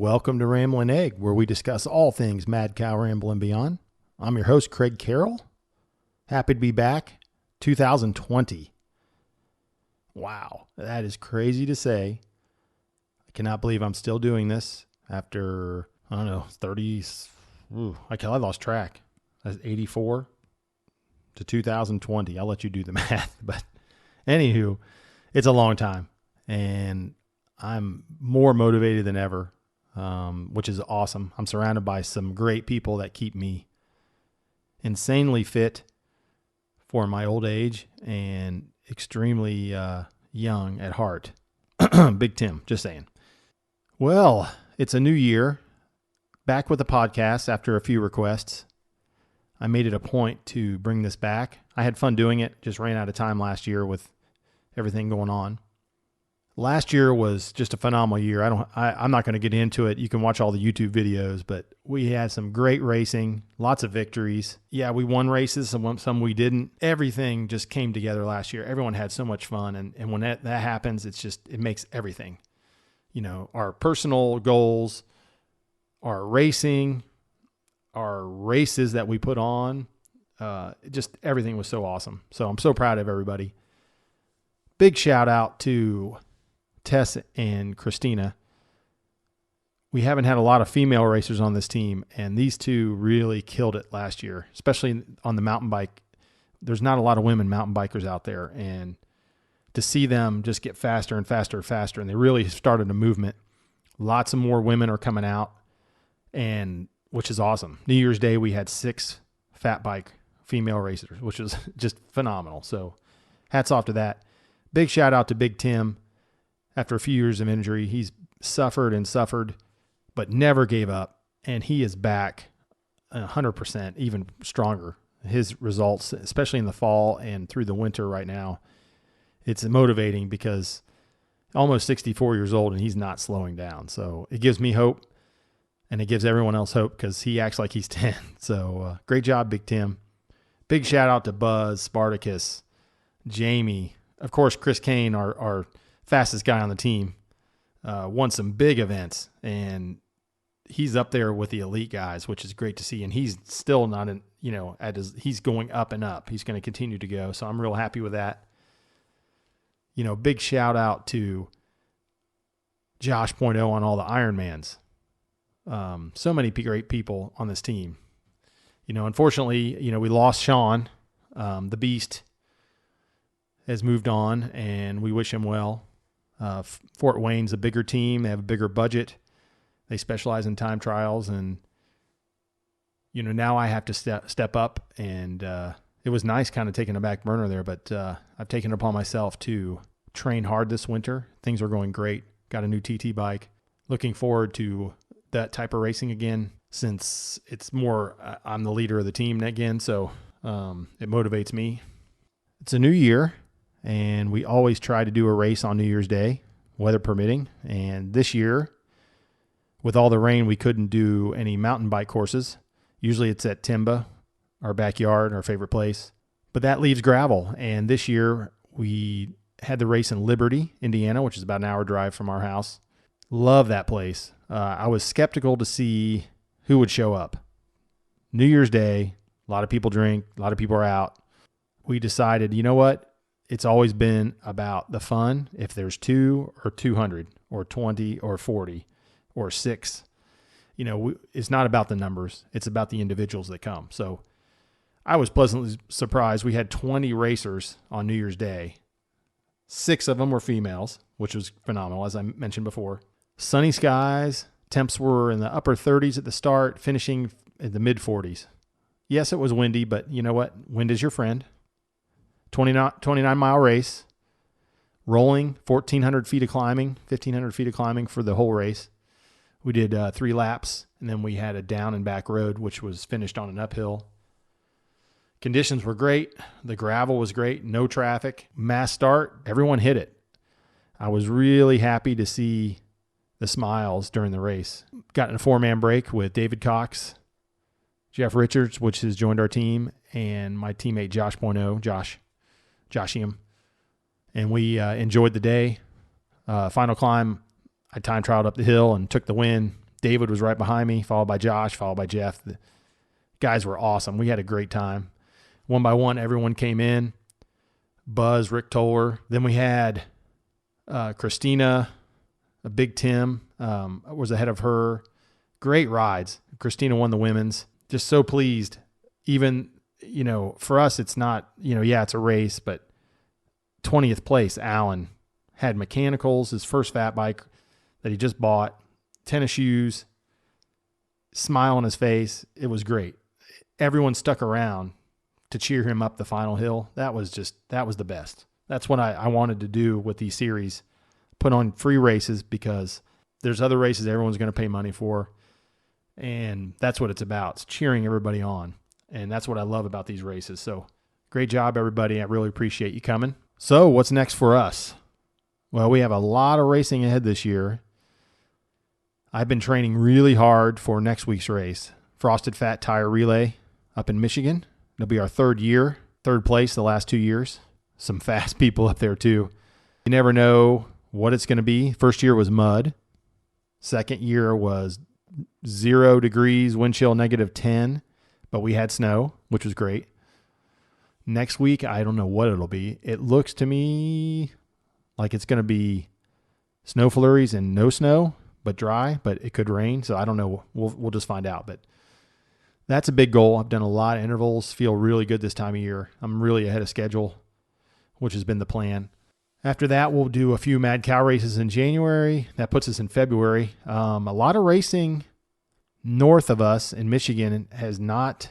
Welcome to Ramblin Egg, where we discuss all things Mad Cow Ramble and beyond. I'm your host, Craig Carroll. Happy to be back. 2020. Wow, that is crazy to say. I cannot believe I'm still doing this after, 30s. I lost track. That's 84 to 2020. I'll let you do the math. But anywho, it's a long time. And I'm more motivated than ever, which is awesome. I'm surrounded by some great people that keep me insanely fit for my old age and extremely young at heart. Big Tim, just saying. Well, it's a new year. Back with the podcast after a few requests. I made it a point to bring this back. I had fun doing it. Just ran out of time last year with everything going on. Last year was just a phenomenal year. I'm not going to get into it. You can watch all the YouTube videos, but we had some great racing, lots of victories. Yeah, we won races, some we didn't. Everything just came together last year. Everyone had so much fun, and when that happens, it makes everything. You know, our personal goals, our racing, our races that we put on, just everything was so awesome. So I'm so proud of everybody. Big shout out to Tess and Christina. We haven't had a lot of female racers on this team, and these two really killed it last year, especially on the mountain bike. There's not a lot of women mountain bikers out there, and to see them just get faster and faster and faster, and they really started a movement. Lots of more women are coming out, and which is awesome. New Year's Day, we had 6 fat bike female racers, which was just phenomenal. So hats off to that. Big shout out to Big Tim. After a few years of injury, he's suffered, but never gave up. And he is back 100%, even stronger. His results, especially in the fall and through the winter right now, it's motivating because almost 64 years old and he's not slowing down. So it gives me hope, and it gives everyone else hope because he acts like he's 10. So great job, Big Tim. Big shout out to Buzz, Spartacus, Jamie, of course, Chris Kane, our fastest guy on the team, won some big events, and he's up there with the elite guys, which is great to see. And he's still not he's going up and up. He's going to continue to go. So I'm real happy with that. You know, big shout out to Josh Point oh on all the Ironmans. So many great people on this team. You know, unfortunately, we lost Sean, the Beast has moved on, and we wish him well. Fort Wayne's a bigger team. They have a bigger budget. They specialize in time trials, and now I have to step up, and it was nice kind of taking a back burner there, but I've taken it upon myself to train hard this winter. Things are going great. Got a new TT bike. Looking forward to that type of racing again, since it's more I'm the leader of the team again, so it motivates me. It's a new year, and we always try to do a race on New Year's Day, weather permitting. And this year, with all the rain, we couldn't do any mountain bike courses. Usually it's at Timba, our backyard, our favorite place. But that leaves gravel. And this year we had the race in Liberty, Indiana, which is about an hour drive from our house. Love that place. I was skeptical to see who would show up. New Year's Day, a lot of people drink, a lot of people are out. We decided, you know what? It's always been about the fun. If there's 2 or 200 or 20 or 40 or 6, it's not about the numbers. It's about the individuals that come. So I was pleasantly surprised. We had 20 racers on New Year's Day. 6 of them were females, which was phenomenal, as I mentioned before. Sunny skies. Temps were in the upper 30s at the start, finishing in the mid 40s. Yes, it was windy, but you know what? Wind is your friend. 29-mile race, rolling, 1,400 feet of climbing, 1,500 feet of climbing for the whole race. We did 3 laps, and then we had a down and back road, which was finished on an uphill. Conditions were great. The gravel was great. No traffic. Mass start. Everyone hit it. I was really happy to see the smiles during the race. Got in a 4-man break with David Cox, Jeff Richards, which has joined our team, and my teammate Josh Point oh, Joshium. And we enjoyed the day. Final climb, I time trialed up the hill and took the win. David was right behind me, followed by Josh, followed by Jeff. The guys were awesome. We had a great time. One by one, everyone came in. Buzz, Rick Toller. Then we had Christina, a Big Tim was ahead of her. Great rides. Christina won the women's. Just so pleased. Even, for us, it's not, it's a race, but 20th place, Alan had mechanicals, his first fat bike that he just bought, tennis shoes, smile on his face. It was great. Everyone stuck around to cheer him up the final hill. That was the best. That's what I wanted to do with these series. Put on free races because there's other races everyone's going to pay money for. And that's what it's about. It's cheering everybody on. And that's what I love about these races. So great job, everybody. I really appreciate you coming. So what's next for us? Well, we have a lot of racing ahead this year. I've been training really hard for next week's race. Frosted Fat Tire Relay up in Michigan. It'll be our third year, third place the last 2 years. Some fast people up there too. You never know what it's going to be. First year was mud. Second year was 0 degrees, wind chill -10, but we had snow, which was great. Next week, I don't know what it'll be. It looks to me like it's going to be snow flurries and no snow, but dry, but it could rain. So I don't know. We'll just find out. But that's a big goal. I've done a lot of intervals, feel really good this time of year. I'm really ahead of schedule, which has been the plan. After that, we'll do a few Mad Cow races in January. That puts us in February. A lot of racing north of us in Michigan has not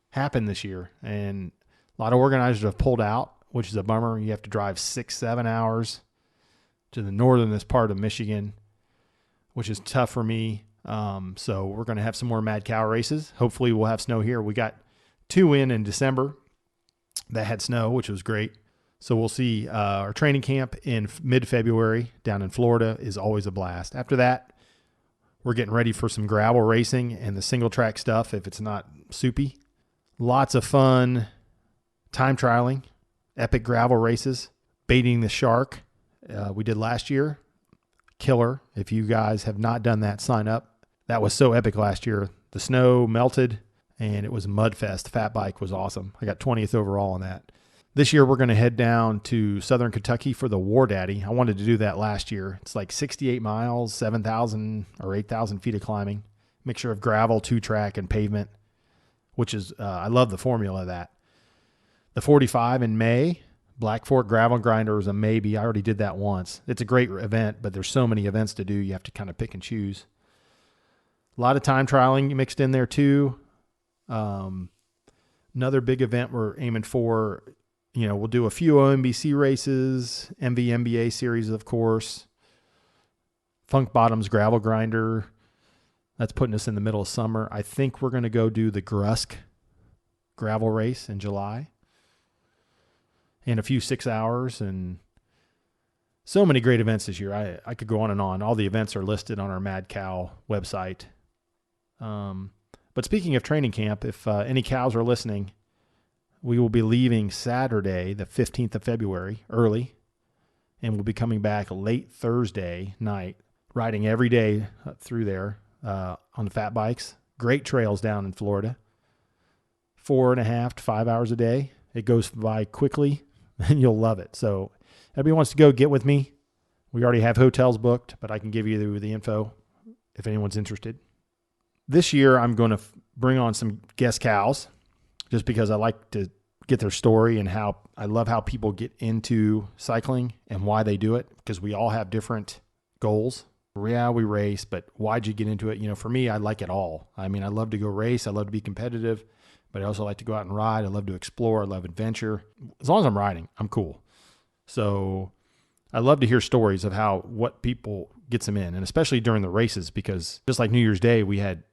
happened this year. And a lot of organizers have pulled out, which is a bummer. You have to drive 6-7 hours to the northernest part of Michigan, which is tough for me. So we're going to have some more Mad Cow races. Hopefully we'll have snow here. We got 2 in December that had snow, which was great. So we'll see. Our training camp in mid-February down in Florida is always a blast. After that, we're getting ready for some gravel racing and the single track stuff if it's not soupy. Lots of fun time trialing, epic gravel races, baiting the shark. We did last year. Killer. If you guys have not done that, sign up. That was so epic last year. The snow melted and it was Mudfest. Fat bike was awesome. I got 20th overall on that. This year, we're going to head down to Southern Kentucky for the War Daddy. I wanted to do that last year. It's like 68 miles, 7,000 or 8,000 feet of climbing. Mixture of gravel, 2-track, and pavement, which is, I love the formula of that. The 45 in May, Black Fork Gravel Grinder is a maybe. I already did that once. It's a great event, but there's so many events to do. You have to kind of pick and choose. A lot of time trialing mixed in there too. Another big event we're aiming for, we'll do a few OMBC races, MVMBA series, of course. Funk Bottoms Gravel Grinder. That's putting us in the middle of summer. I think we're going to go do the Grusk gravel race in July. And a few 6 hours and so many great events this year. I could go on and on. All the events are listed on our Mad Cow website. But speaking of training camp, if any cows are listening, we will be leaving Saturday, the 15th of February, early, and we'll be coming back late Thursday night, riding every day through there on the fat bikes. Great trails down in Florida. 4.5 to 5 hours a day. It goes by quickly, and you'll love it. So if anybody wants to go, get with me. We already have hotels booked, but I can give you the info if anyone's interested. This year, I'm going to bring on some guest cows, just because I like to get their story and how I love how people get into cycling and why they do it, because we all have different goals. Yeah, we race, but why'd you get into it? For me, I like it all. I mean, I love to go race. I love to be competitive, but I also like to go out and ride. I love to explore. I love adventure. As long as I'm riding, I'm cool. So I love to hear stories of what people gets them in, and especially during the races, because just like New Year's Day, we had,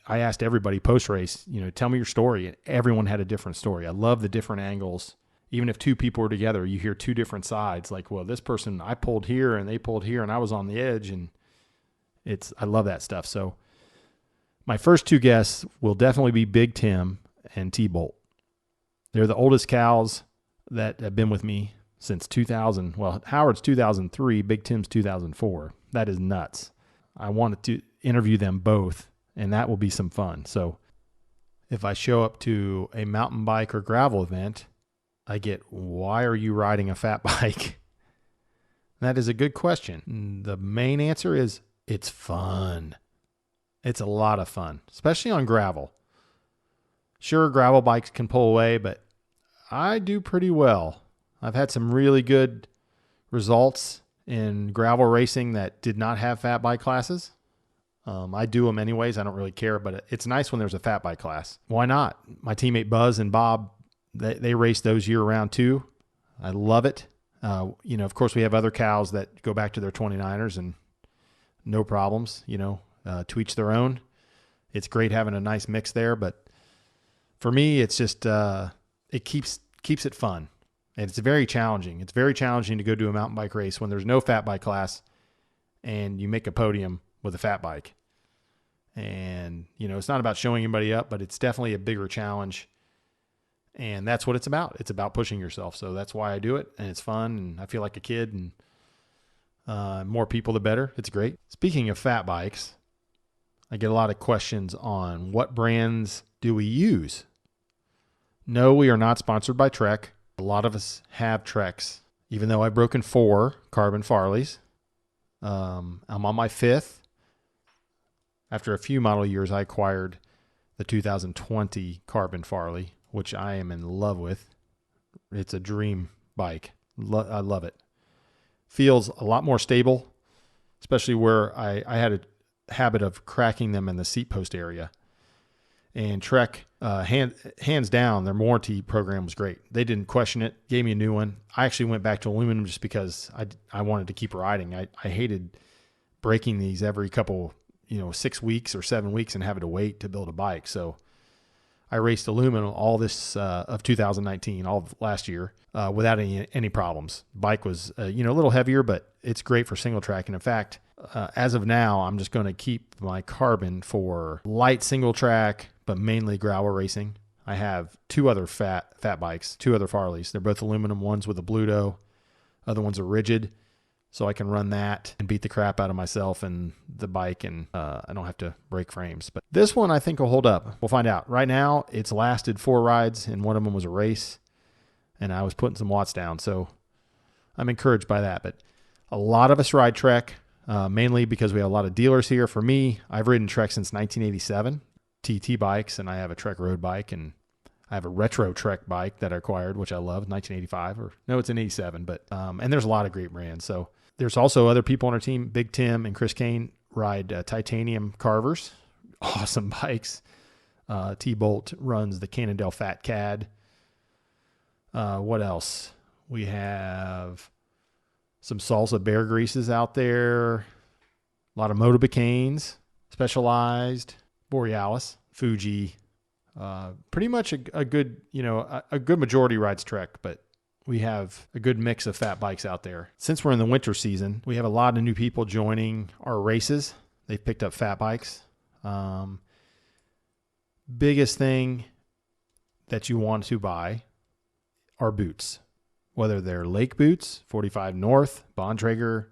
I asked everybody post-race, tell me your story. Everyone had a different story. I love the different angles. Even if 2 people are together, you hear 2 different sides. Like, well, this person, I pulled here and they pulled here and I was on the edge. And I love that stuff. So my first 2 guests will definitely be Big Tim and T-Bolt. They're the oldest cows that have been with me since 2000. Well, Howard's 2003, Big Tim's 2004. That is nuts. I wanted to interview them both, and that will be some fun. So if I show up to a mountain bike or gravel event, I get, why are you riding a fat bike? That is a good question. The main answer is it's fun. It's a lot of fun, especially on gravel. Sure, gravel bikes can pull away, but I do pretty well. I've had some really good results in gravel racing that did not have fat bike classes. I do them anyways. I don't really care, but it's nice when there's a fat bike class. Why not? My teammate Buzz and Bob, they race those year round too. I love it. Of course we have other cows that go back to their 29ers and no problems, to each their own. It's great having a nice mix there, but for me, it's just, it keeps it fun. And it's very challenging. It's very challenging to go do a mountain bike race when there's no fat bike class and you make a podium with a fat bike. And, it's not about showing anybody up, but it's definitely a bigger challenge. And that's what it's about. It's about pushing yourself. So that's why I do it. And it's fun. And I feel like a kid, and more people, the better. It's great. Speaking of fat bikes, I get a lot of questions on what brands do we use? No, we are not sponsored by Trek. A lot of us have Treks, even though I've broken 4 carbon Farleys. I'm on my 5th. After a few model years, I acquired the 2020 carbon Farley, which I am in love with. It's a dream bike. I love it. Feels a lot more stable, especially where I had a habit of cracking them in the seat post area. And Trek, hands down, their warranty program was great. They didn't question it, gave me a new one. I actually went back to aluminum just because I wanted to keep riding. I hated breaking these every couple, 6 weeks or 7 weeks and having to wait to build a bike. So I raced aluminum all this of 2019, all of last year, without any problems. Bike was a little heavier, but it's great for single track. And in fact, as of now, I'm just going to keep my carbon for light single track, but mainly gravel racing. I have 2 other fat bikes, 2 other Farleys. They're both aluminum. One's with a Bluto, other one's a rigid. So I can run that and beat the crap out of myself and the bike, and I don't have to break frames. But this one I think will hold up. We'll find out. Right now, it's lasted 4 rides, and one of them was a race, and I was putting some watts down. So I'm encouraged by that. But a lot of us ride Trek, mainly because we have a lot of dealers here. For me, I've ridden Trek since 1987, TT bikes, and I have a Trek road bike, and I have a retro Trek bike that I acquired, which I love, 1985, or no, it's an 87, but, and there's a lot of great brands. So there's also other people on our team. Big Tim and Chris Kane ride titanium Carvers, awesome bikes. T-Bolt runs the Cannondale Fat Cad. What else? We have some Salsa bear greases out there. A lot of Motobicanes, Specialized, Borealis, Fuji. Pretty much a good, a good majority rides Trek, but we have a good mix of fat bikes out there. Since we're in the winter season, we have a lot of new people joining our races. They've picked up fat bikes. Biggest thing that you want to buy are boots, whether they're lake boots, 45 North, Bontrager,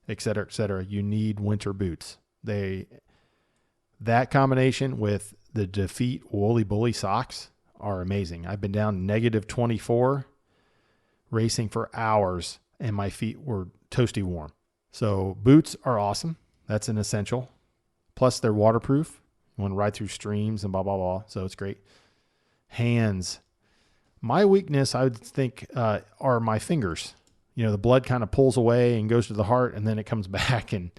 et cetera, you need winter boots. That combination with the Defeat Woolly Bully socks are amazing. I've been down -24 racing for hours, and my feet were toasty warm. So boots are awesome. That's an essential. Plus they're waterproof. You want to ride through streams and blah, blah, blah. So it's great. Hands. My weakness, I would think, are my fingers. The blood kind of pulls away and goes to the heart, and then it comes back. And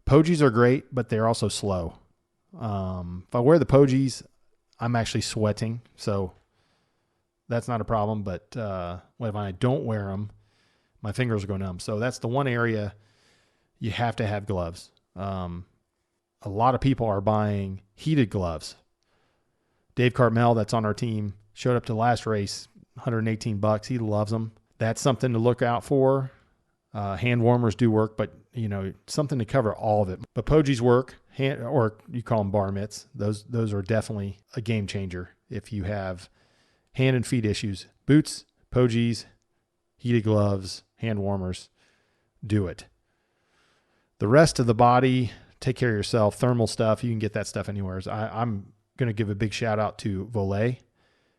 Pogies are great, but they're also slow. If I wear the Pogies, I'm actually sweating. So that's not a problem. But when I don't wear them, my fingers go numb. So that's the one area you have to have gloves. A lot of people are buying heated gloves. Dave Cartmel, that's on our team, showed up to the last race, $118. He loves them. That's something to look out for. Hand warmers do work, but something to cover all of it. But Pogies work, or you call them bar mitts. Those are definitely a game changer if you have hand and feet issues. Boots, Pogies, heated gloves, hand warmers, do it. The rest of the body, take care of yourself. Thermal stuff, you can get that stuff anywhere. I'm going to give a big shout out to Volet,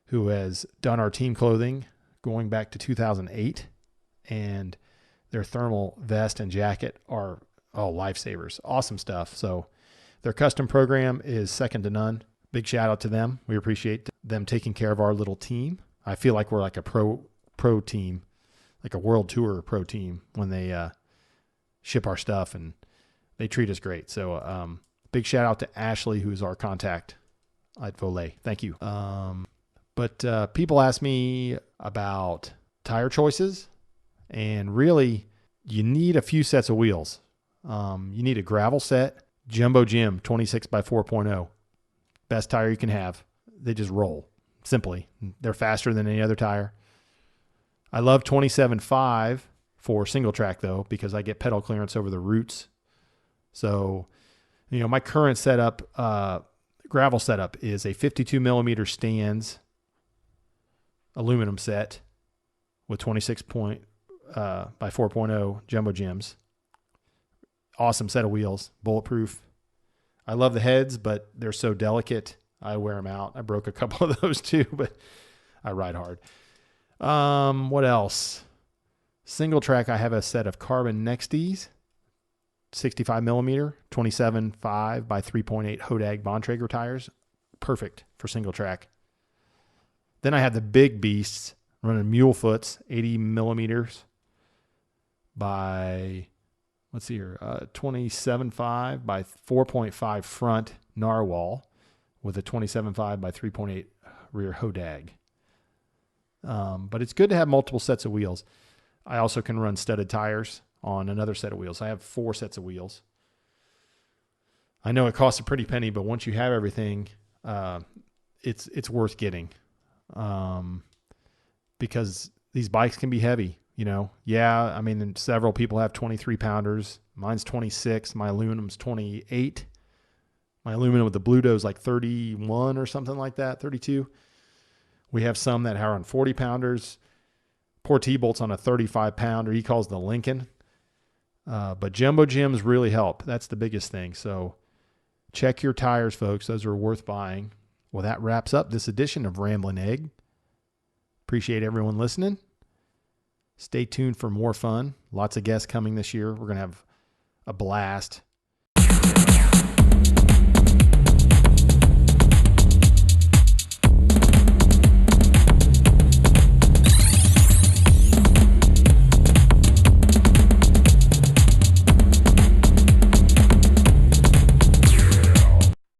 who has done our team clothing going back to 2008. And their thermal vest and jacket are lifesavers. Awesome stuff. So their custom program is second to none. Big shout out to them. We appreciate them taking care of our little team. I feel like we're like a pro team, like a world tour pro team when they ship our stuff, and they treat us great. So big shout out to Ashley, who's our contact at Volet. Thank you. But people ask me about tire choices, and really you need a few sets of wheels. You need a gravel set, Jumbo Jim 26 by 4.0. Best tire you can have. They just roll. Simply. They're faster than any other tire. I love 27.5 for single track though, because I get pedal clearance over the roots. So, my current setup, gravel setup, is a 52 millimeter stands aluminum set with 26 by 4.0 Jumbo Jims. Awesome set of wheels, bulletproof. I love the heads, but they're so delicate. I wear them out. I broke a couple of those too, but I ride hard. What else? Single track, I have a set of Carbon Nexties, 65 millimeter, 27.5 by 3.8 Hodag Bontrager tires. Perfect for single track. Then I have the big beasts running mule foots, 80 millimeters by, 27.5 by 4.5 front narwhal with a 27.5 by 3.8 rear Hodag. But it's good to have multiple sets of wheels. I also can run studded tires on another set of wheels. I have 4 sets of wheels. I know it costs a pretty penny, but once you have everything, it's worth getting. Because these bikes can be heavy, Yeah, several people have 23 pounders. Mine's 26. My aluminum's 28. My aluminum with the Bluto is like 31 or something like that, 32. We have some that are on 40 pounders. Poor T-Bolt's on a 35 pounder. He calls the Lincoln. But Jumbo Jims really help. That's the biggest thing. So check your tires, folks. Those are worth buying. Well, that wraps up this edition of Ramblin Egg. Appreciate everyone listening. Stay tuned for more fun. Lots of guests coming this year. We're going to have a blast.